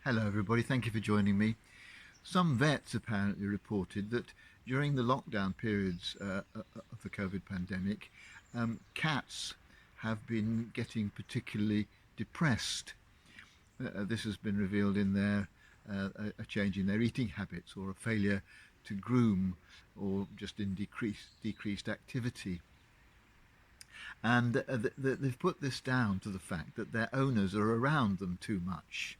Hello, everybody. Thank you for joining me. Some vets apparently reported that during the lockdown periods of the COVID pandemic, cats have been getting particularly depressed. This has been revealed in their a change in their eating habits or a failure to groom or just in decreased activity. And they've put this down to the fact that their owners are around them too much,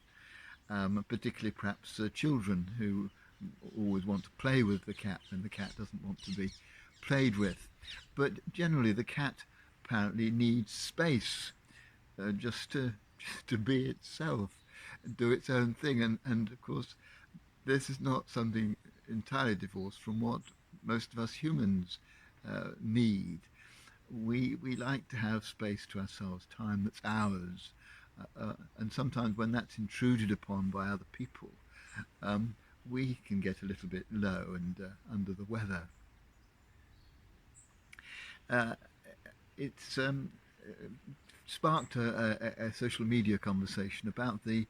particularly perhaps children who always want to play with the cat when the cat doesn't want to be played with. But generally, the cat apparently needs space just to be itself, and do its own thing. And of course, this is not something entirely divorced from what most of us humans need. We like to have space to ourselves, time that's ours, and sometimes when that's intruded upon by other people, um, we can get a little bit low and under the weather. Uh, it's sparked a social media conversation about the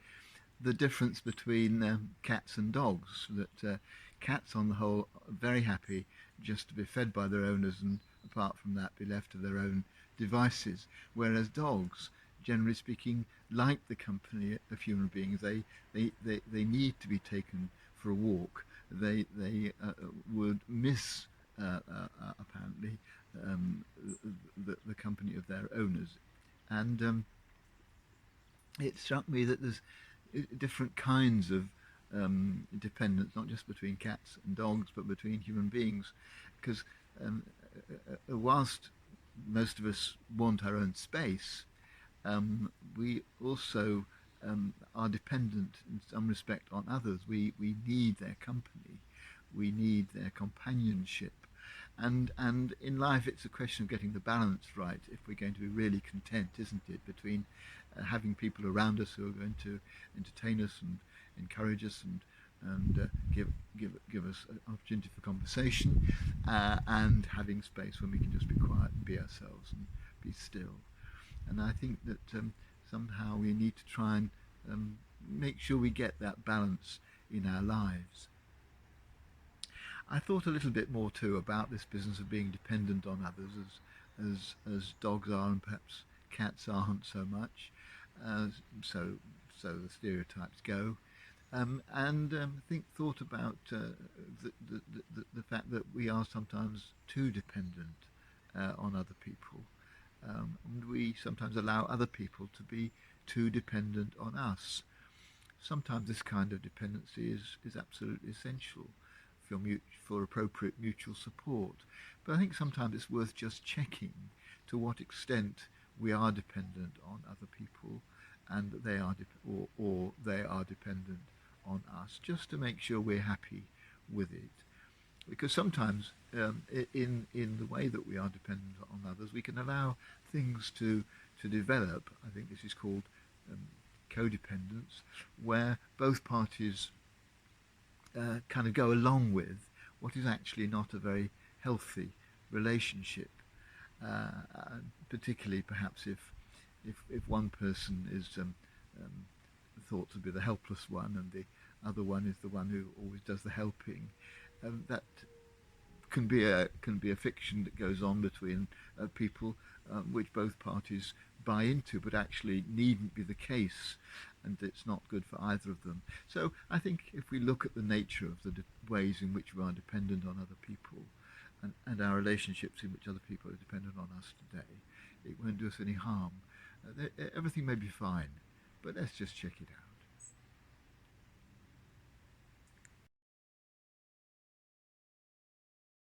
difference between cats and dogs. That cats, on the whole, are very happy just to be fed by their owners and, apart from that, be left to their own devices. Whereas dogs, generally speaking, like the company of human beings. They need to be taken for a walk. They would miss, apparently, um, the company of their owners. And it struck me that there's different kinds of dependence, not just between cats and dogs, but between human beings. Because um, whilst most of us want our own space, we also are dependent in some respect on others. We need their company, we need their companionship. And in life, it's a question of getting the balance right if we're going to be really content, isn't it, between having people around us who are going to entertain us and encourage us and give us an opportunity for conversation, and having space when we can just be quiet and be ourselves and be still. And I think that somehow we need to try and make sure we get that balance in our lives. I thought a little bit more too about this business of being dependent on others, as dogs are, and perhaps cats aren't so much. Uh, so so the stereotypes go, and thought about the fact that we are sometimes too dependent on other people, and we sometimes allow other people to be too dependent on us. Sometimes this kind of dependency is absolutely essential for appropriate mutual support. But I think sometimes it's worth just checking to what extent we are dependent on other people and that or they are dependent on us, just to make sure we're happy with it. Because sometimes in the way that we are dependent on others, we can allow things to develop. I think this is called um, codependence, where both parties kind of go along with what is actually not a very healthy relationship, particularly perhaps if one person is thought to be the helpless one and the other one is the one who always does the helping. That can be a fiction that goes on between people, which both parties buy into, but actually needn't be the case, and it's not good for either of them. So I think if we look at the nature of the ways in which we are dependent on other people, and our relationships in which other people are dependent on us today, it won't do us any harm. Everything may be fine, but let's just check it out.